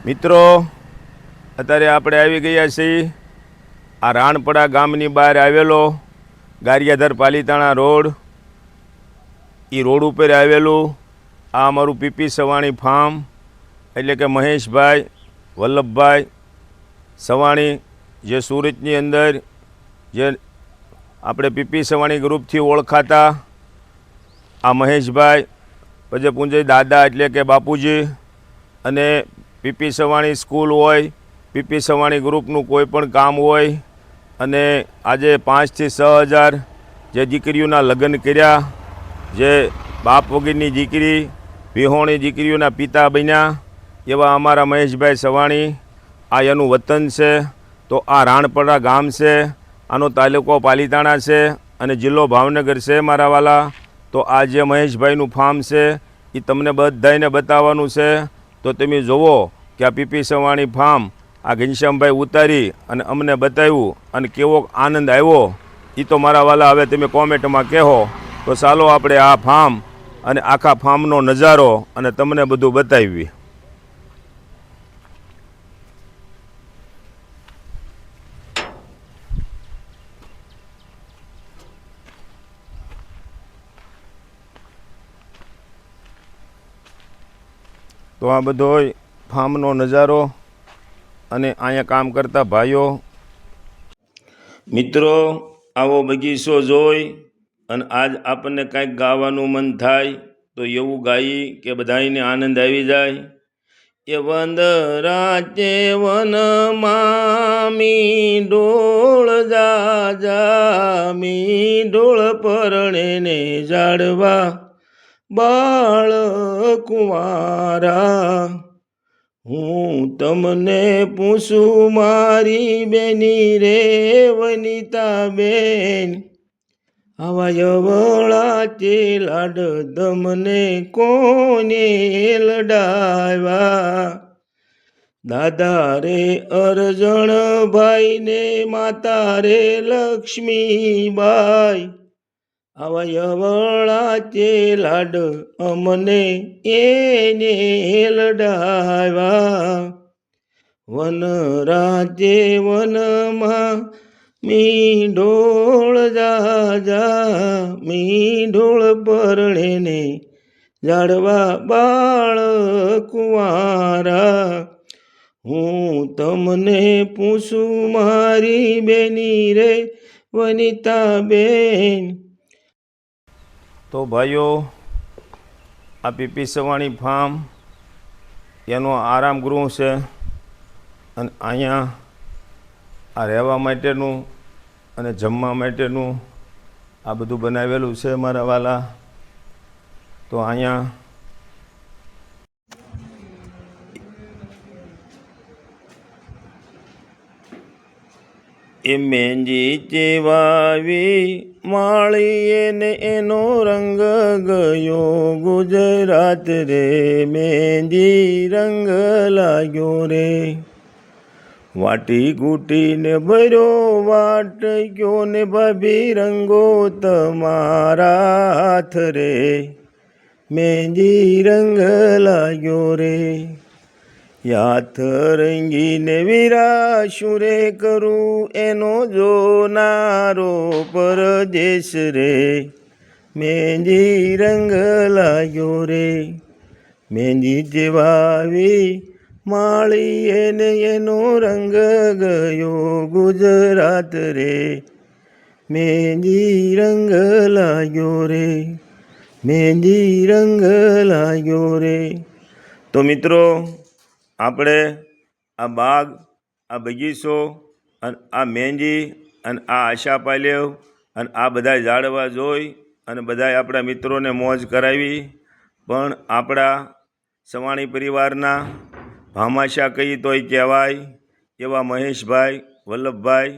મિત્રો, અત્યારે આપણે આવી ગયા છીએ આ રાણપડા ગામની બહાર આવેલો ગારિયાધાર પાલીતાણા રોડ. એ રોડ ઉપર આવેલું આ અમારું પીપી સવાણી ફાર્મ, એટલે કે મહેશભાઈ વલ્લભભાઈ સવાણી, જે સુરતની અંદર જે આપણે પીપી સવાણી ગ્રુપથી ઓળખાતા આ મહેશભાઈ પછી પૂંજય દાદા એટલે કે બાપુજી, અને પીપી સવાણી સ્કૂલ હોય, પીપી સવાણી ગ્રુપનું કોઈ પણ કામ હોય, અને આજે 5 થી 6 હજાર જે દીકરીઓના લગ્ન કર્યા, જે બાપ વગરની દીકરી વિહોણી દીકરીઓના પિતા બન્યા, એવા અમારા મહેશભાઈ સવાણી. આ એનું વતન છે. તો આ રાણપડા ગામ છે, આનો તાલુકો પાલીતાણા છે અને જિલ્લો ભાવનગર છે મારા વાલા. તો આ જે મહેશભાઈનું ફાર્મ છે એ તમને બધાને બતાવવાનું છે. તો તમે જુઓ કે આ પીપી સવાણી ફાર્મ આ ઘનશ્યામભાઈ ઉતારી અને અમને બતાવ્યું, અને કેવો આનંદ આવ્યો એ તો મારા વાલા હવે તમે કોમેન્ટમાં કહો. તો ચાલો આપણે આ ફાર્મ અને આખા ફાર્મનો નજારો અને તમને બધું બતાવી. તો આ બધો ફાર્મનો નજારો અને અહીંયા કામ કરતા ભાઈઓ. મિત્રો, આવો બગીચો જોઈ અને આજ આપણને કાંઈક ગાવાનું મન થાય તો એવું ગાઈ કે બધાને આનંદ આવી જાય. એ વંદરાચે વનમાં મી ઢોળ જાજા, મી ઢોળ પરણે ને ઝાડવા બાળ કુંવારા. હું તમને પૂછું મારી બેની રે વનિતા બેન, આવા યવળા તે લાડ તમને કોને લડાવ્યા. દાદા રે અરજણ ભાઈ ને માતા રે લક્ષ્મીબાઈ, આવા યવળા તે લાડ અમને એને લડાવ્યા. વન રાજે વનમાં મી ઢોળ જાજા, મી ઢોળ પરણે ને ઝાડવા બાળ કુંવારા. હું તમને પૂછું મારી બેની રે વનિતા બેન. તો ભાઈઓ, આ પીપી સવાણી ફાર્મ એનો આરામ ગૃહ છે, અને અહીંયા આ રહેવા માટેનું અને જમવા માટેનું આ બધું બનાવેલું છે મારા વાલા. તો અહીંયા એ મહેંદી ચેવાવી માળીએ ને એનો રંગ ગયો ગુજરાત રે, મહેંદી રંગ લાગ્યો રે. વાટી કૂટીને ભર્યો વાટ ગયો ને ભાભી રંગો તમારા હાથ રે, મહેંદી રંગ લાગ્યો રે. હાથ રંગીને વિરાશું રે કરું એનો જોનારો પરદેશ રે, મહેંદી રંગ લાગ્યો રે. મહેંદી જેવાવી માળી એને એનો રંગ ગયો ગુજરાત રે, મહેંદી રંગ લાગ્યો રે, મહેંદી રંગ લાગ્યો રે. તો મિત્રો, આપણે આ બાગ, આ બગીચો અને આ મહેંદી અને આ આશા પાલેવ અને આ બધા ઝાડવા જોઈ અને બધા આપણા મિત્રોને મોજ કરાવી. પણ આપણા સવાણી પરિવારના ભામાશા કહી તોય કહેવાય એવા મહેશભાઈ વલ્લભભાઈ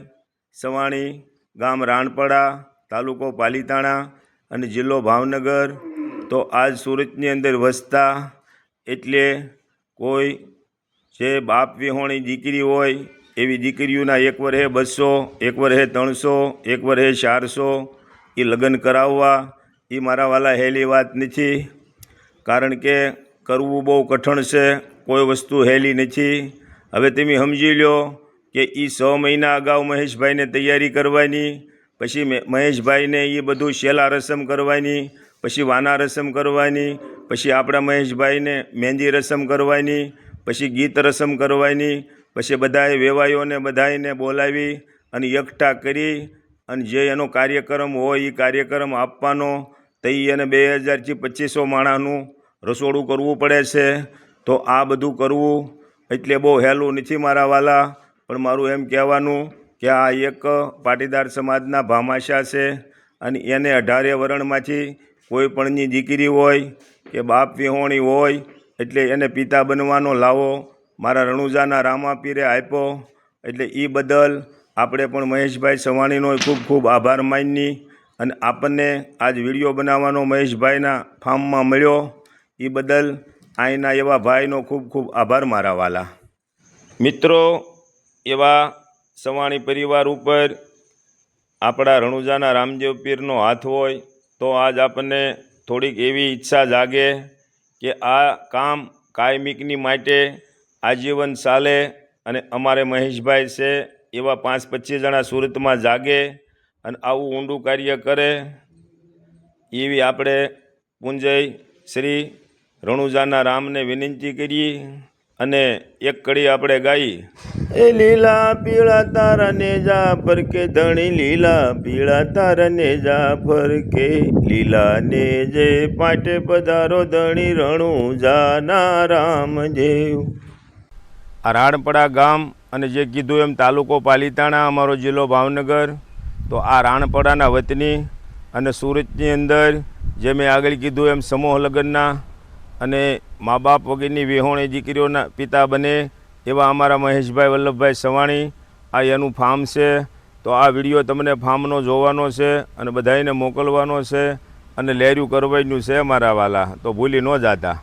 સવાણી, ગામ રાણપડા, તાલુકો પાલીતાણા અને જિલ્લો ભાવનગર. તો આજ સુરતની અંદર વસતા, એટલે કોઈ જે બાપ વિહોણી દીકરી હોય એવી દીકરીઓના એક વર્ષે 200, એક વર્ષે 300, એક વર્ષે 400 એ લગ્ન કરાવવા એ મારા વાલા હેલી વાત નથી. કારણ કે કરવું બહુ કઠણ છે કોઈ વસ્તુ હેલી નથી. હવે તમે સમજી લો કે એ 6 મહિના અગાઉ મહેશભાઈને તૈયારી કરવાની, પછી મહેશભાઈને એ બધું શેલા રસમ કરવાની, પછી વાના રસમ કરવાની, પછી આપણા મહેશભાઈને મહેંદી રસમ કરવાની, પછી ગીત રસમ કરવાની, પછી બધાએ વેવાયોને બધાને બોલાવી અને એકઠા કરી અને જે એનો કાર્યક્રમ હોય એ કાર્યક્રમ આપવાનો. તો એને 2000 થી 2500 માણસનું રસોડું કરવું પડે છે. તો આ બધું કરવું એટલે બહુ હેલું નથી મારા વાલા. પણ મારું એમ કહેવાનું કે આ એક પાટીદાર સમાજના ભામાશા છે અને એને 18 વર્ણમાંથી કોઈ પણની દીકરી હોય કે બાપ વિહોણી હોય એટલે એને પિતા બનવાનો લાવો મારા રણુજાના રામાપીરે આપ્યો. એટલે એ બદલ આપણે પણ મહેશભાઈ સવાણીનો ખૂબ ખૂબ આભાર માની અને આપણને આજ વિડીયો બનાવવાનો મહેશભાઈના ફાર્મમાં મળ્યો એ બદલ અહીંના એવા ભાઈનો ખૂબ ખૂબ આભાર મારા વાલા મિત્રો. એવા સવાણી પરિવાર ઉપર આપણા રણુજાના રામદેવ પીરનો હાથ હોય તો આજ આપણને થોડીક એવી ઈચ્છા જાગે કે આ કામ કાયમિકની માટે આજીવન ચાલે અને અમારે મહેશભાઈ છે એવા 5-25 જણા સુરતમાં જાગે અને આવું ઊંડું કાર્ય કરે એવી આપણે પૂંજય શ્રી રણુજાના રામને વિનંતી કરીએ અને એક કડી આપણે ગાઈ. એ લીલા પીળા તારા નેજા ફરકે ધણી, લીલા પીળા તારા નેજા ફરકે, લીલા ને જે પાટે પધારો ધણી રણુજાના રામદેવ. આ રાણપડા ગામ અને જે કીધું એમ તાલુકો પાલીતાણા, અમારો જિલ્લો ભાવનગર. તો આ રાણપડાના વતની અને સુરતની અંદર જે મેં આગળ કીધું એમ સમૂહ લગ્નના અને મા બાપ વગેરેની વિહોણી દીકરીઓના પિતા બને એવા અમારા મહેશભાઈ વલ્લભભાઈ સવાણી આ એનું ફાર્મ છે. તો આ વિડીયો તમને ફાર્મનો જોવાનો છે અને બધાને મોકલવાનો છે અને લેર્યું કરવાનું છે મારા વાલા. તો ભૂલી ન જાતા.